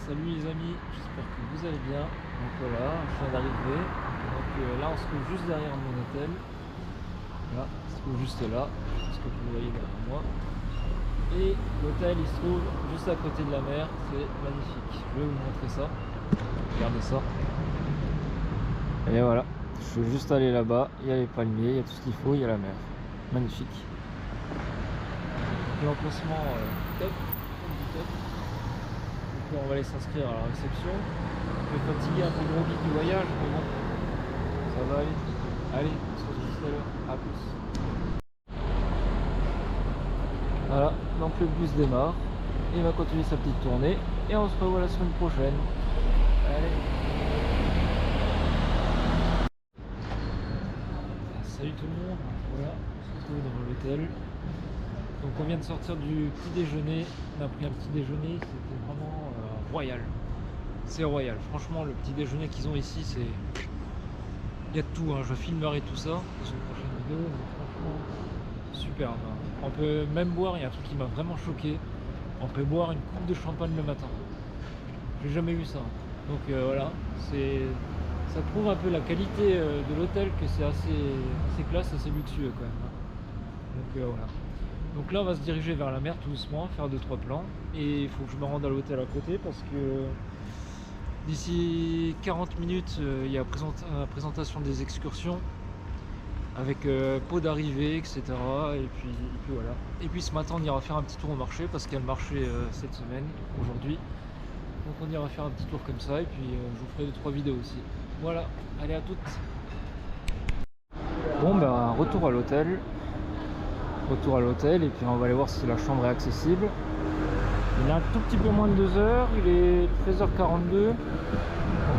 Salut les amis, j'espère que vous allez bien. Donc voilà, je viens d'arriver. Donc là on se trouve juste derrière mon hôtel. Là, on se trouve juste là, ce que vous voyez derrière moi. Et l'hôtel il se trouve juste à côté de la mer, c'est magnifique. Je vais vous montrer ça. Regardez ça. Et voilà, je suis juste allé là-bas, il y a les palmiers, il y a tout ce qu'il faut, il y a la mer. Magnifique. L'emplacement top, du top. Donc on va aller s'inscrire à la réception. Je vais fatiguer un peu le guide du voyage, mais bon, ça va aller. Allez, on se retrouve tout à l'heure. A plus. Voilà, donc le bus démarre. Il va continuer sa petite tournée. Et on se revoit la semaine prochaine. Allez. Salut tout le monde. Voilà, on se retrouve dans l'hôtel. Donc on vient de sortir du petit déjeuner. On a pris un petit déjeuner. C'était vraiment royal. C'est royal. Franchement, le petit déjeuner qu'ils ont ici, c'est... Il y a de tout, hein. Je filmerai tout ça dans une prochaine vidéo, mais franchement, superbe. On peut même boire, il y a un truc qui m'a vraiment choqué, on peut boire une coupe de champagne le matin. J'ai jamais vu ça. Donc voilà, ça prouve un peu la qualité de l'hôtel, que c'est assez classe, assez luxueux quand même. Donc voilà. Donc là on va se diriger vers la mer tout doucement, faire 2-3 plans, et il faut que je me rende à l'hôtel à côté parce que d'ici 40 minutes, il y a la présentation des excursions avec pot d'arrivée, etc. Et puis voilà. Et puis ce matin, on ira faire un petit tour au marché parce qu'il y a le marché cette semaine, aujourd'hui. Donc on ira faire un petit tour comme ça et puis je vous ferai 2-3 vidéos aussi. Voilà, allez à toutes. Bon ben retour à l'hôtel. Retour à l'hôtel et puis on va aller voir si la chambre est accessible. Il est un tout petit peu moins de 2 heures, il est 13h42. Donc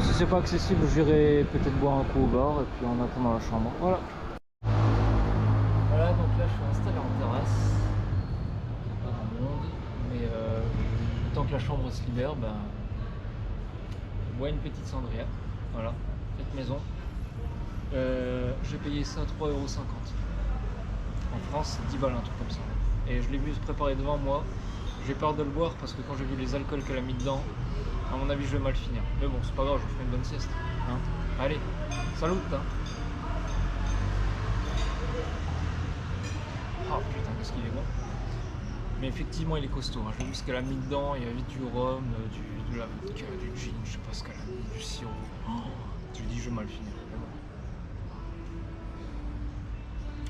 si c'est pas accessible, j'irai peut-être boire un coup au bar et puis en attendant la chambre. Voilà. Voilà, donc là je suis installé en terrasse. Il n'y a pas grand monde, mais le temps que la chambre se libère, ben, je bois une petite sangria. Voilà, faite maison. J'ai payé ça 3,50 €. En France, c'est 10 balles, un truc comme ça. Et je l'ai vu se préparer devant moi. J'ai peur de le boire parce que quand j'ai vu les alcools qu'elle a mis dedans, à mon avis, je vais mal finir. Mais bon, c'est pas grave, je ferai une bonne sieste. Hein. Allez, salut hein. Oh putain, qu'est-ce qu'il est bon. Mais effectivement, il est costaud. Hein. J'ai vu ce qu'elle a mis dedans. Il y avait du rhum, de la vodka, du gin, je sais pas ce qu'elle a mis, du sirop. Oh, je lui dis, je vais mal finir.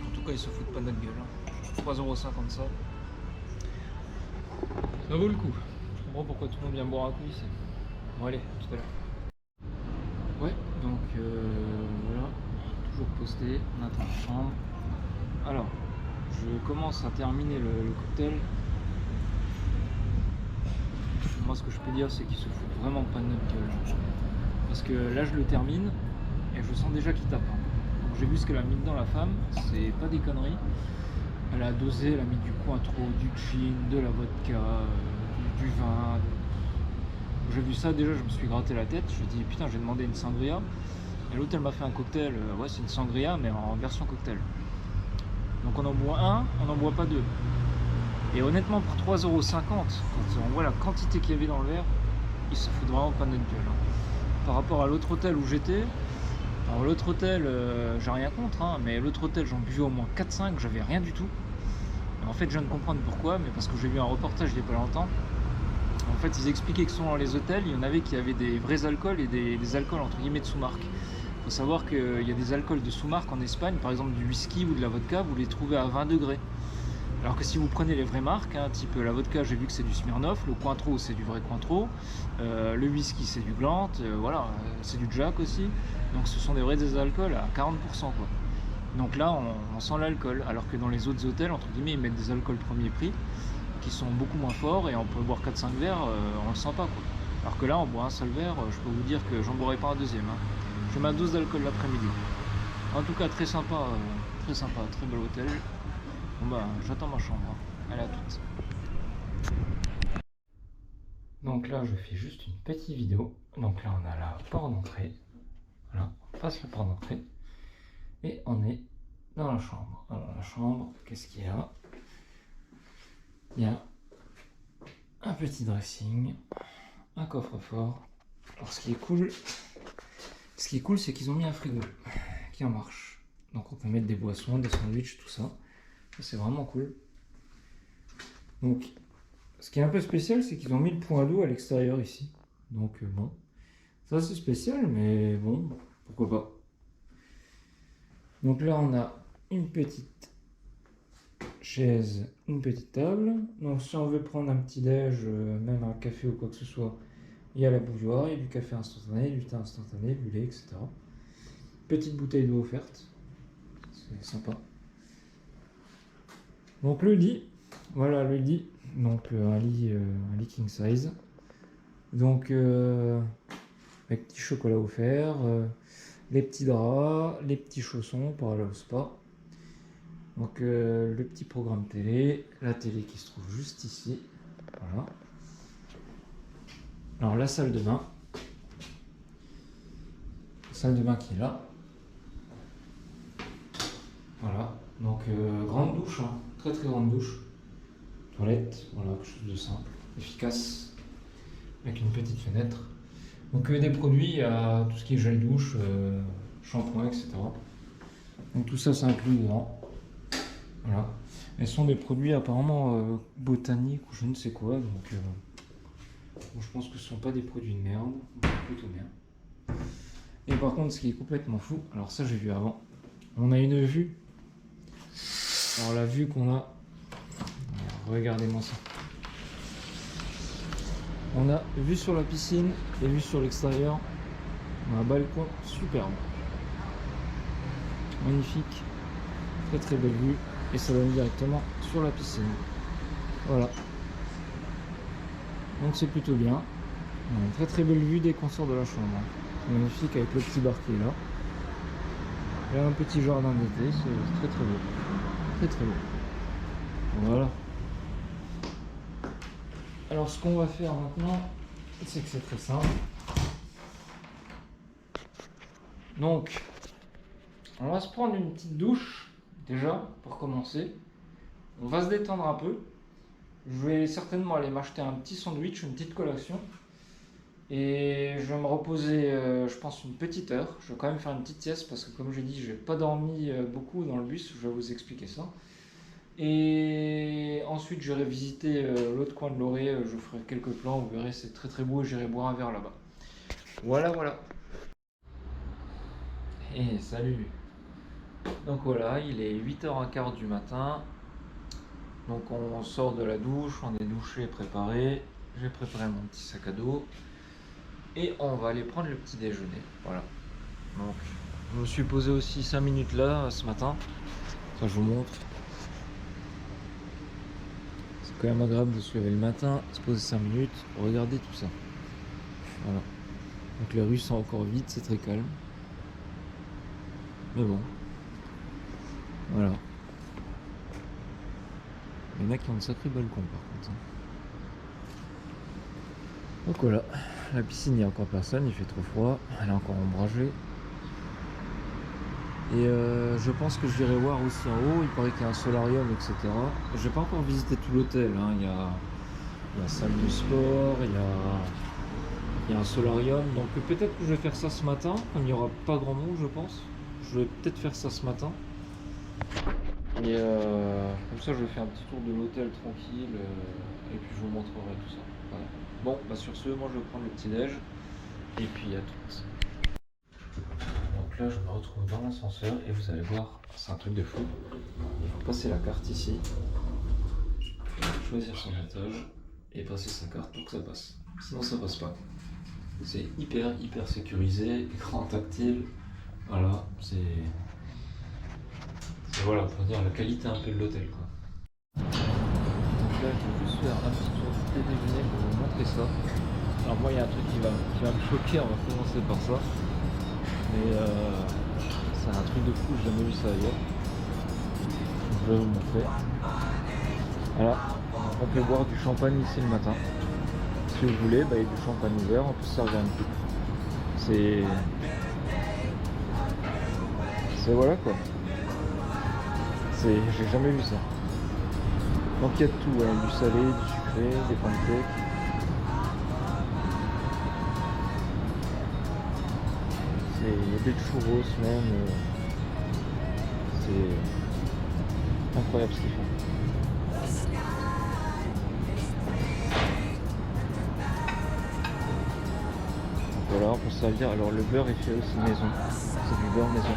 En tout cas, ils se foutent pas de notre gueule. Hein. 3,50 € ça. Ça vaut le coup. Je comprends pourquoi tout le monde vient boire un coup ici. Bon, allez, à tout à l'heure. Ouais, donc voilà. Toujours posté. On attend la chambre. Alors, je commence à terminer le cocktail. Moi, ce que je peux dire, c'est qu'ils se foutent vraiment pas de notre gueule. Parce que là, je le termine et je sens déjà qu'il tape. Hein. Donc, j'ai vu ce qu'elle a mis dedans, la femme. C'est pas des conneries. Elle a dosé, elle a mis du Cointreau, du gin, de la vodka, du vin. J'ai vu ça, déjà, je me suis gratté la tête. Je me suis dit, putain, j'ai demandé une sangria. Et l'autre, elle m'a fait un cocktail. Ouais, c'est une sangria, mais en version cocktail. Donc, on en boit un, on n'en boit pas deux. Et honnêtement, pour 3,50 €, quand on voit la quantité qu'il y avait dans le verre, ils se foutent vraiment pas de notre gueule. Hein. Par rapport à l'autre hôtel où j'étais, alors l'autre hôtel, j'ai rien contre, hein, mais l'autre hôtel, j'en buvais au moins 4-5, j'avais rien du tout. Et en fait, je viens de comprendre pourquoi, mais parce que j'ai vu un reportage il n'y a pas longtemps. En fait, ils expliquaient que selon les hôtels, il y en avait qui avaient des vrais alcools et des alcools entre guillemets de sous-marque. Il faut savoir qu'il y a des alcools de sous-marque en Espagne, par exemple du whisky ou de la vodka, vous les trouvez à 20 degrés. Alors que si vous prenez les vraies marques, hein, type la vodka, j'ai vu que c'est du Smirnoff, le Cointreau, c'est du vrai Cointreau, le whisky, c'est du Glant, voilà, c'est du Jack aussi. Donc ce sont des vrais alcools à 40%, quoi. Donc là, on sent l'alcool, alors que dans les autres hôtels, entre guillemets, ils mettent des alcools premier prix, qui sont beaucoup moins forts, et on peut boire 4-5 verres, on le sent pas, quoi. Alors que là, on boit un seul verre, je peux vous dire que j'en boirai pas un deuxième. Hein. J'ai ma dose d'alcool l'après-midi. En tout cas, très sympa, très bel hôtel. Bon bah, j'attends ma chambre. Allez, à toutes. Donc là, je fais juste une petite vidéo. Donc là, on a la porte d'entrée. Voilà, on passe la porte d'entrée. Et on est dans la chambre. Alors, la chambre, qu'est-ce qu'il y a? Il y a un petit dressing. un coffre-fort. Alors ce qui est cool, c'est qu'ils ont mis un frigo qui en marche. Donc on peut mettre des boissons, des sandwichs, tout ça. Ça c'est vraiment cool. Donc ce qui est un peu spécial, c'est qu'ils ont mis le point d'eau à l'extérieur ici. Donc bon, ça c'est spécial, mais bon, pourquoi pas. Donc là on a une petite chaise, une petite table. Donc si on veut prendre un petit déj, même un café ou quoi que ce soit, il y a la bouilloire, il y a du café instantané, du thé instantané, du lait, etc. Petite bouteille d'eau offerte, c'est sympa. Donc le lit, voilà le lit, donc un lit king size. Donc avec petit chocolat offert, les petits draps, les petits chaussons pour aller au spa. Donc le petit programme télé, la télé qui se trouve juste ici, voilà. Alors la salle de bain qui est là, voilà. Donc grande douche, hein. Très très grande douche, toilette, voilà, quelque chose de simple, efficace, avec une petite fenêtre. Donc des produits à tout ce qui est gel douche, shampoing, etc. Donc tout ça c'est inclus dedans. Voilà. Elles sont des produits apparemment botaniques ou je ne sais quoi, donc bon, je pense que ce ne sont pas des produits de merde, plutôt bien. Et par contre, ce qui est complètement fou, alors ça j'ai vu avant, on a une vue. Alors la vue qu'on a, regardez-moi ça. On a vue sur la piscine et vue sur l'extérieur. On a un balcon superbe. Magnifique. Très très belle vue. Et ça donne directement sur la piscine. Voilà. Donc c'est plutôt bien. On a une très très belle vue dès qu'on sort de la chambre. C'est magnifique avec le petit bar qui est là. Il y a un petit jardin d'été, c'est très très beau. Très très beau. Voilà. Alors ce qu'on va faire maintenant, c'est que c'est très simple. Donc, on va se prendre une petite douche, déjà, pour commencer. On va se détendre un peu. Je vais certainement aller m'acheter un petit sandwich, une petite collation. Et je vais me reposer, je pense, une petite heure. Je vais quand même faire une petite sieste parce que, comme j'ai dit, je n'ai pas dormi beaucoup dans le bus. Je vais vous expliquer ça. Et ensuite, j'irai visiter l'autre coin de Loré. Je ferai quelques plans. Vous verrez, c'est très très beau. Et j'irai boire un verre là-bas. Voilà, voilà. Et salut. Donc voilà, il est 8h15 du matin. Donc on sort de la douche, on est douché, préparé. J'ai préparé mon petit sac à dos. Et on va aller prendre le petit déjeuner. Voilà. Donc je me suis posé aussi 5 minutes là ce matin. Ça je vous montre. C'est quand même agréable de se lever le matin, se poser 5 minutes, regarder tout ça. Voilà. Donc les rues sont encore vides, c'est très calme. Mais bon. Voilà. Il y en a qui ont de sacrés balcons par contre. Donc voilà, la piscine il n'y a encore personne, il fait trop froid, elle est encore ombragée. Et je pense que je virai voir aussi en haut, il paraît qu'il y a un solarium, etc. J'ai pas encore visité tout l'hôtel, hein. Il y a la salle de sport, il y a un solarium. Donc peut-être que je vais faire ça ce matin, comme il n'y aura pas grand monde je pense. Je vais peut-être faire ça ce matin. Et comme ça je vais faire un petit tour de l'hôtel tranquille et puis je vous montrerai tout ça. Voilà. Bon, bah sur ce, moi je vais prendre le petit déj et puis à toutes. Donc là je me retrouve dans l'ascenseur et vous allez voir, c'est un truc de fou. Il faut passer la carte ici, choisir son étage et passer sa carte pour que ça passe. Sinon ça passe pas. C'est hyper sécurisé, écran tactile. Voilà, c'est voilà, pour dire la qualité un peu de l'hôtel quoi. Donc là je vais juste faire un petit tour du petit déjeuner pour vous montrer ça. Alors moi il y a un truc qui va me choquer, on va commencer par ça. Mais c'est un truc de fou, j'ai jamais vu ça ailleurs. Je vais vous montrer. Voilà, on peut boire du champagne ici le matin. Si vous voulez, bah, il y a du champagne ouvert, on peut se servir un petit peu. C'est voilà quoi. J'ai jamais vu ça. Donc il y a de tout, hein, du salé, du sucré, des pancakes. Il y a des churros même. C'est incroyable ce qu'ils font. Donc voilà, on peut se servir. Alors le beurre est fait aussi maison. C'est du beurre maison.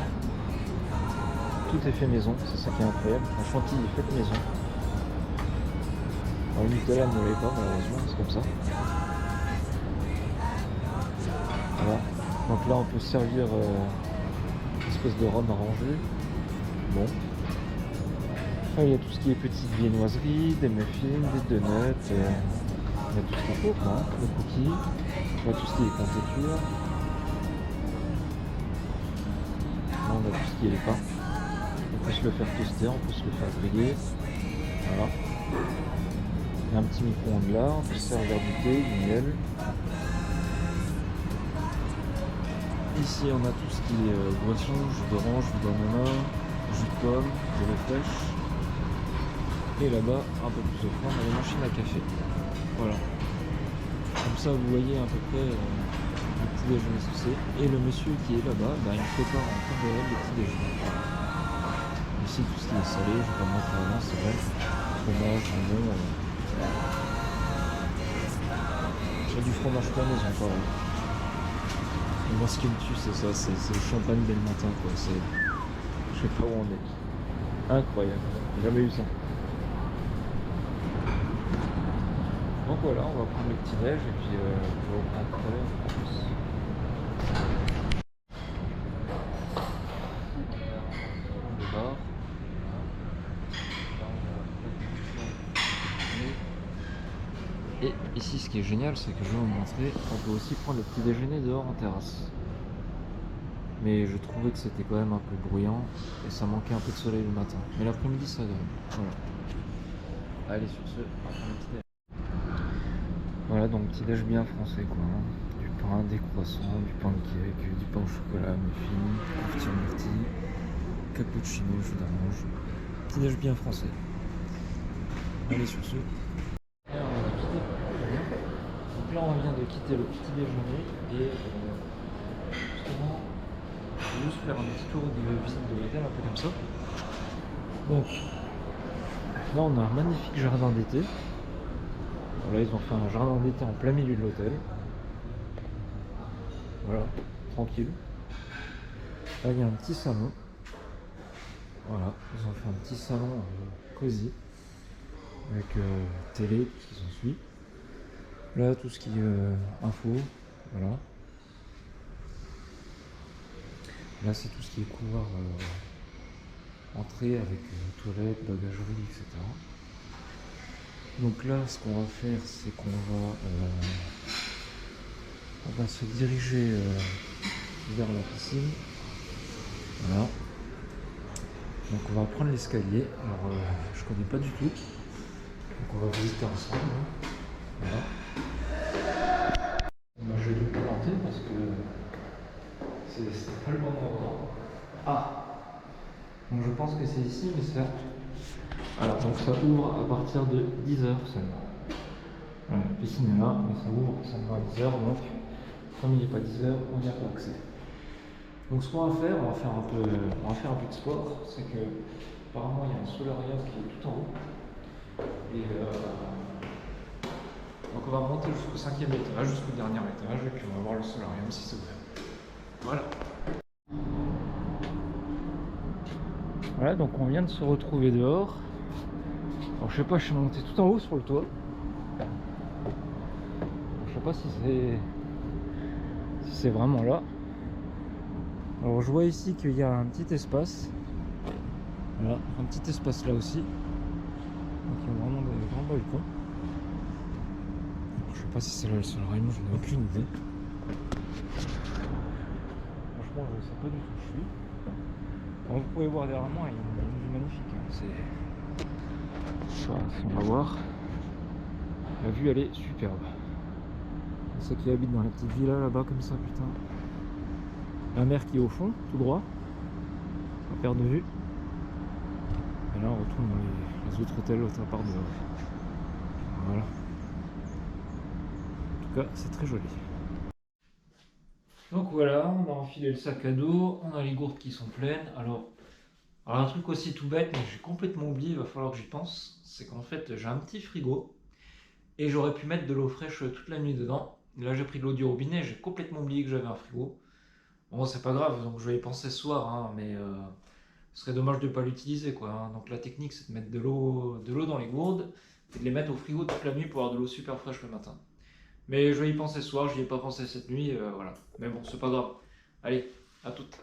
Tout est fait maison, c'est ça qui est incroyable. La chantilly est faite maison. Alors, le Nutella ne l'est pas malheureusement, c'est comme ça. Voilà. Donc là on peut se servir une espèce de rhum arrangé. Bon. Là, il y a tout ce qui est petites viennoiseries, des muffins, des donuts. Il y a tout ce qu'il faut quoi, hein. Des cookies. Là, tout ce qui est confiture. Là on a tout ce qui est les pains. On peut se le faire toaster, on peut se le faire griller. Voilà. Il y a un petit micro-ondes là, on peut se servir du thé, du miel. Ici on a tout ce qui est boisson, jus d'orange, jus d'ananas, jus de pomme, de lait fraîche. Et là-bas, un peu plus au fond, on a les machines à café. Voilà. Comme ça vous voyez à peu près le petit déjeuner ce que c'est. Et le monsieur qui est là-bas, il prépare en temps réel le petit déjeuner. Voilà. Ici tout ce qui est salé, je vais pas montrer avant, c'est vrai. Fromage, jambon. J'ai du fromage pas maison, pas vrai. Et moi ce qui me tue c'est ça, c'est le champagne dès le matin quoi. Je sais pas où on est. Incroyable, j'ai jamais eu ça. Donc voilà, on va prendre le petit déj et puis je vais vous prendre tout à l'heure. Le bar. Et ici ce qui est génial c'est que je vais vous montrer, on peut aussi prendre le petit déjeuner dehors en terrasse. Mais je trouvais que c'était quand même un peu bruyant et ça manquait un peu de soleil le matin. Mais l'après-midi ça donne. Voilà. Allez sur ce, on va prendre le petit déj. Voilà donc petit déj bien français quoi. Hein. Du pain, des croissants, du pancake, du pain au chocolat, muffins, confiture myrtille, cappuccino, jus d'orange. Petit déj bien français. Allez sur ce. Donc là on vient de quitter le petit déjeuner et justement je vais juste faire un petit tour de visite de l'hôtel un peu comme ça. Donc là on a un magnifique jardin d'été. Là ils ont fait un jardin d'été en plein milieu de l'hôtel. Voilà, tranquille. Là il y a un petit salon. Voilà, ils ont fait un petit salon cosy avec télé, tout ce qui s'ensuit. Là tout ce qui est info, voilà. Là c'est tout ce qui est couloir entrée avec toilette, bagagerie, etc. Donc là ce qu'on va faire c'est qu'on va se diriger vers la piscine. Voilà. Donc on va prendre l'escalier. Alors je connais pas du tout. Donc on va visiter ensemble. Hein. Voilà. Je vais me planter parce que c'est pas le bon endroit. Ah. Donc je pense que c'est ici, mais ça. Alors donc ça ouvre à partir de 10h seulement. Voilà, la piscine est là, mais ça ouvre seulement à 10h, donc comme il n'est pas 10h, on n'y a pas accès. Donc ce qu'on va faire, on va faire un peu de sport, c'est que apparemment il y a un solarium qui est tout en haut. Et donc on va monter jusqu'au 5e étage, jusqu'au dernier étage, et puis on va voir le solarium si c'est ouvert. Voilà. Voilà, donc on vient de se retrouver dehors. Alors je sais pas, je suis monté tout en haut sur le toit. Je sais pas si c'est vraiment là. Alors je vois ici qu'il y a un petit espace. Voilà, un petit espace là aussi. Donc il y a vraiment des grands balcons. Alors, je sais pas si c'est là le solarium, je n'ai aucune idée. Franchement je sais pas du tout où je suis. Alors, vous pouvez voir derrière moi, il y a une vue magnifique. Hein. Ça, si on va voir. La vue elle est superbe. C'est ceux qui habitent dans la petite villa là-bas comme ça, putain. La mer qui est au fond, tout droit. À perte de vue. Et là on retourne dans les autres hôtels, l'autre part de. Voilà. En tout cas, c'est très joli. Donc voilà, on a enfilé le sac à dos, on a les gourdes qui sont pleines. Alors un truc aussi tout bête, mais j'ai complètement oublié, il va falloir que j'y pense, c'est qu'en fait j'ai un petit frigo et j'aurais pu mettre de l'eau fraîche toute la nuit dedans. Là j'ai pris de l'eau du robinet, j'ai complètement oublié que j'avais un frigo. Bon, c'est pas grave, donc je vais y penser ce soir, hein, mais ce serait dommage de ne pas l'utiliser, quoi, hein. Donc la technique, c'est de mettre de l'eau dans les gourdes et de les mettre au frigo toute la nuit pour avoir de l'eau super fraîche le matin. Mais je vais y penser ce soir, je n'y ai pas pensé cette nuit, voilà. Mais bon, c'est pas grave. Allez, à toutes.